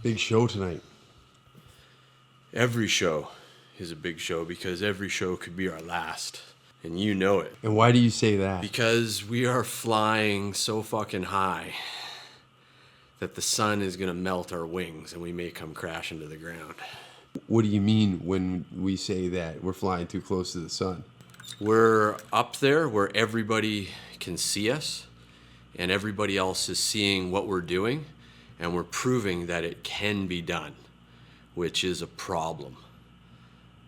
Big show tonight. Every show is a big show because every show could be our last. And you know it. And why do you say that? Because we are flying so fucking high that the sun is going to melt our wings and we may come crash into the ground. What do you mean when we say that we're flying too close to the sun? We're up there where everybody can see us and everybody else is seeing what we're doing, and we're proving that it can be done, which is a problem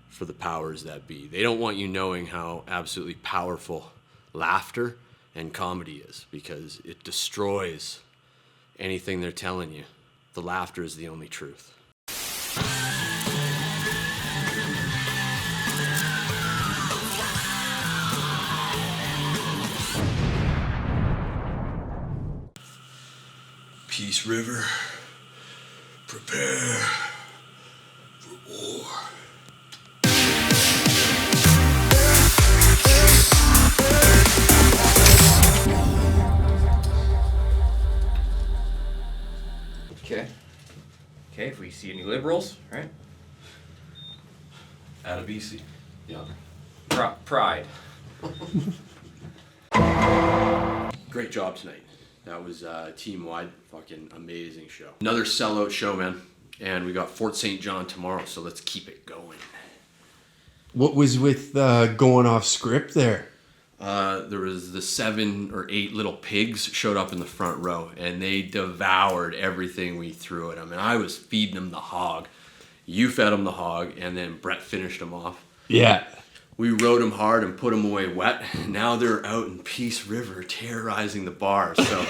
for the powers that be. They don't want you knowing how absolutely powerful laughter and comedy is, because it destroys anything they're telling you. The laughter is the only truth. Peace River, prepare for war. Okay, if we see any liberals, right? Out of BC. Yeah. Pride. Great job tonight. That was team-wide, fucking amazing show. Another sellout show, man. And we got Fort St. John tomorrow, so let's keep it going. What was with going off script there? There was the 7 or 8 little pigs showed up in the front row, and they devoured everything we threw at them. And I was feeding them the hog. You fed them the hog, and then Brett finished them off. Yeah. We rode them hard and put them away wet. Now they're out in Peace River terrorizing the bars. So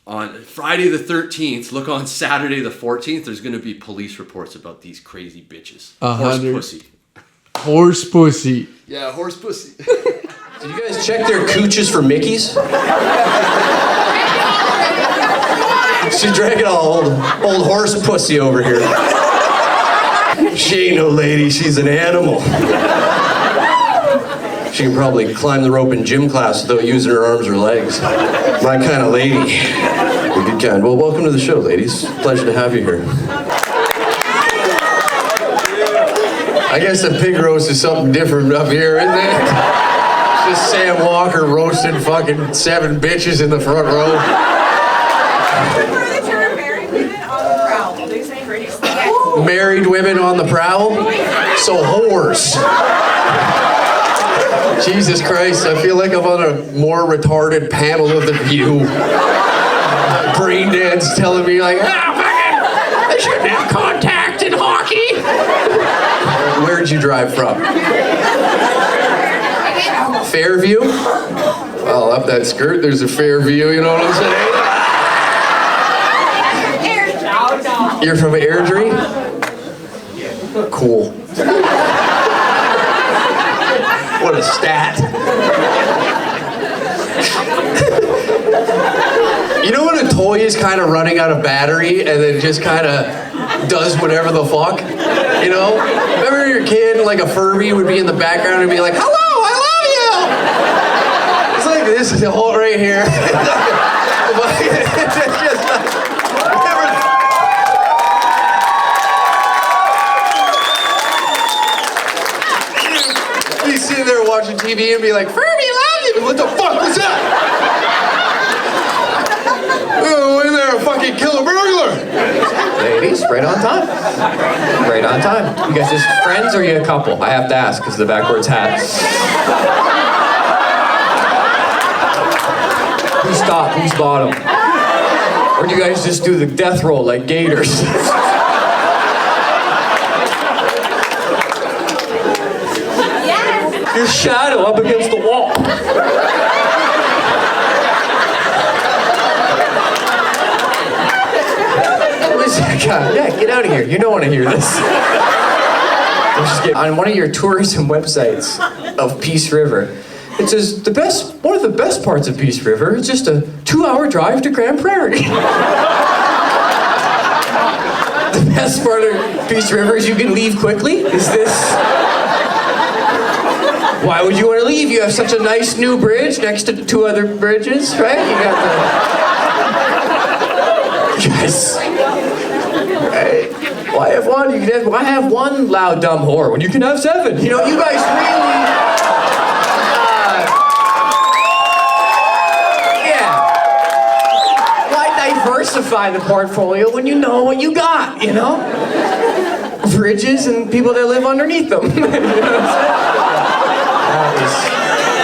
on Friday the 13th, look on Saturday the 14th, there's going to be police reports about these crazy bitches. Horse pussy. Horse pussy. Yeah, horse pussy. Did you guys check their cooches for Mickeys? She's drinking old horse pussy over here. She ain't no lady, she's an animal. She can probably climb the rope in gym class without using her arms or legs. My kind of lady. A good kind. Well, welcome to the show, ladies. Pleasure to have you here. I guess the pig roast is something different up here, isn't it? It's just Sam Walker roasting fucking 7 bitches in the front row. Married women on the prowl? So whores. Jesus Christ, I feel like I'm on a more retarded panel of The View. Brain dad's telling me like, they shouldn't have contact in hockey. Where'd you drive from? Fairview? Well, up that skirt, there's a Fairview, you know what I'm saying? You're from Airdrie? Cool. What a stat. You know when a toy is kind of running out of battery and then just kind of does whatever the fuck? You know? Remember your kid, like a Furby would be in the background and be like, hello, I love you! It's like this is the whole right here. He's sitting there watching TV and be like, Furby, love you! What the fuck was that? Oh, in there, fucking kill a burglar! Ladies, right on time. Right on time. You guys just friends or are you a couple? I have to ask because of the backwards hat. Who's top? Who's bottom? Or do you guys just do the death roll like gators? Your shadow up against the wall. God, yeah, get out of here. You don't want to hear this. On one of your tourism websites of Peace River, it says one of the best parts of Peace River is just a 2-hour drive to Grand Prairie. The best part of Peace River is you can leave quickly? Is this... Why would you want to leave? You have such a nice new bridge next to 2 other bridges, right? You got the... Yes. Why have one? Why have one loud, dumb whore when you can have 7? You know, you guys really... diversify the portfolio when you know what you got, you know? Fridges and people that live underneath them. You know what I'm saying? That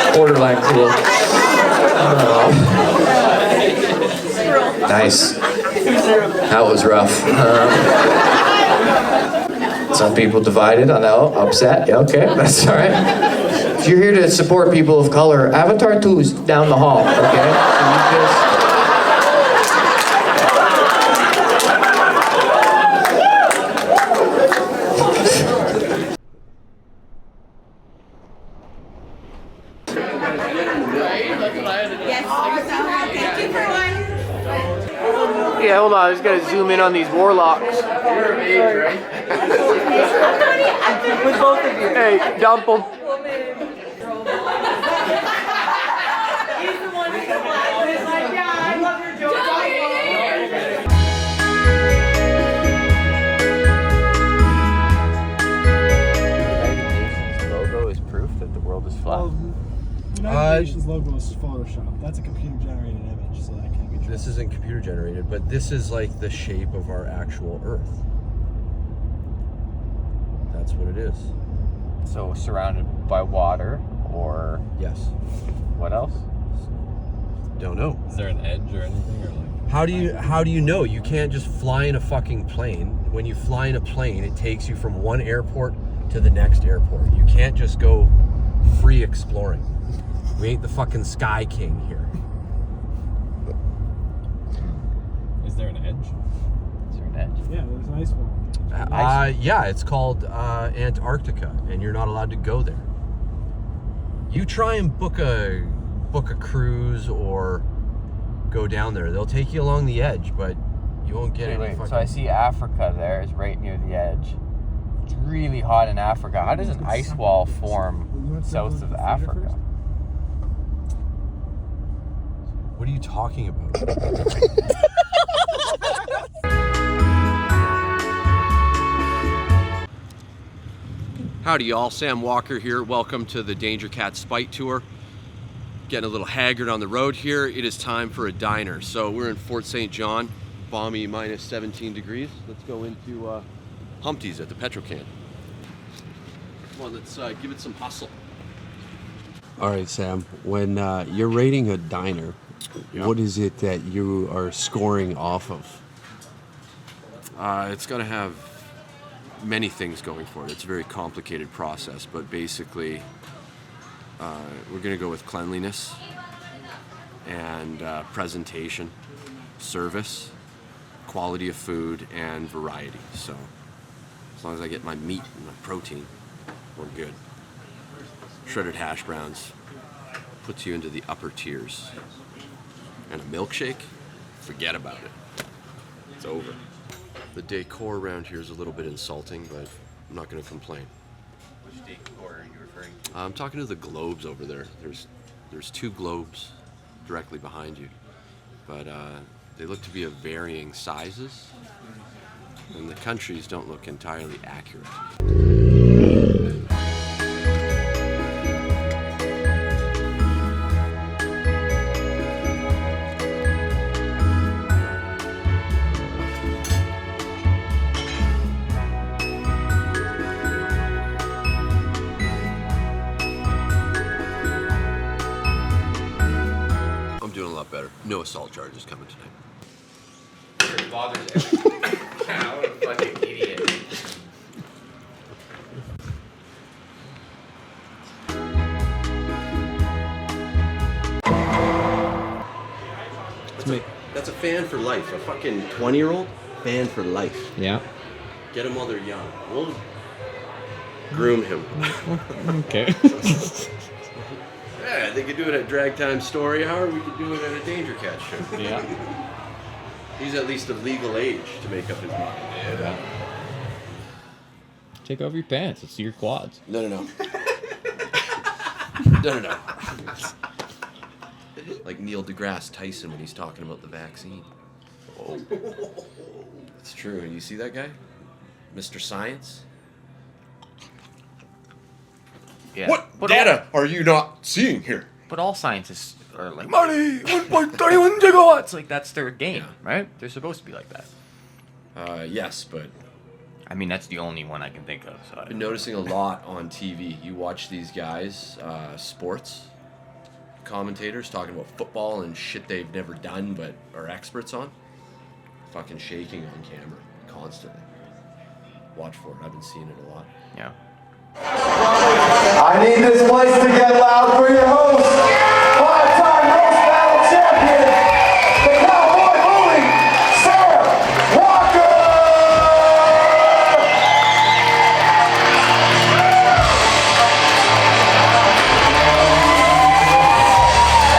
was borderline cool. Nice. That was rough. Some people divided, I know, upset. Yeah, okay, that's all right. If you're here to support people of color, Avatar 2 is down the hall, okay? So you just... Yeah, hold on, I just gotta zoom in on these warlocks. You're a mage, right? With both of you. Hey, dump them. He's the one who's like, yeah, I love your joke. The United Nations logo is proof that the world is flat. Well, the United Nations logo is Photoshop. That's a computer-generated image, so that can't be true. This isn't computer generated, but this is like the shape of our actual Earth. That's what it is. So surrounded by water, or Yes. what else? Don't know. Is there an edge or anything, or like? How do you know? You can't just fly in a fucking plane. When you fly in a plane, it takes you from one airport to the next airport. You can't just go free exploring. We ain't the fucking Sky King here. Is there an edge? Is there an edge? Yeah, there's an ice wall. Yeah, it's called Antarctica, and you're not allowed to go there. You try and book a cruise or go down there. They'll take you along the edge, but you won't get any fucking... So I see Africa there is right near the edge. It's really hot in Africa. How does an ice wall form south of Africa? What are you talking about? Howdy y'all, Sam Walker here. Welcome to the Danger Cat Spite Tour. Getting a little haggard on the road here. It is time for a diner. So we're in Fort St. John, balmy minus 17 degrees. Let's go into Humpty's at the Petrocan. Come on, let's give it some hustle. All right, Sam. When you're rating a diner, Yeah. what is it that you are scoring off of? It's got to have many things going for it. It's a very complicated process, but basically we're going to go with cleanliness and presentation, service, quality of food, and variety. So as long as I get my meat and my protein, we're good. Shredded hash browns puts you into the upper tiers. And a milkshake, forget about it. It's over. The decor around here is a little bit insulting, but I'm not going to complain. Which decor are you referring to? I'm talking to the globes over there. There's 2 globes directly behind you, but they look to be of varying sizes, and the countries don't look entirely accurate. Better. No assault charges coming tonight. It bothers everyone. What a fucking idiot. That's a fan for life. A fucking 20-year-old fan for life. Yeah. Get them while they're young. We'll groom him. Okay. Yeah, they could do it at Drag Time Story Hour. We could do it at a Danger Cat show. Yeah. He's at least of legal age to make up his mind. Yeah. Take off your pants. Let's see your quads. No. No. Like Neil deGrasse Tyson when he's talking about the vaccine. Oh. It's true. You see that guy? Mr. Science? Yeah. What But data are you not seeing here? But all scientists are like, money, 1.31 gigawatts. Like, that's their game, right? They're supposed to be like that. Yes, but I mean, that's the only one I can think of. So I've been noticing a lot on TV. You watch these guys, sports commentators talking about football and shit they've never done but are experts on. Fucking shaking on camera constantly. Watch for it. I've been seeing it a lot. Yeah. I need this place to get loud for your host.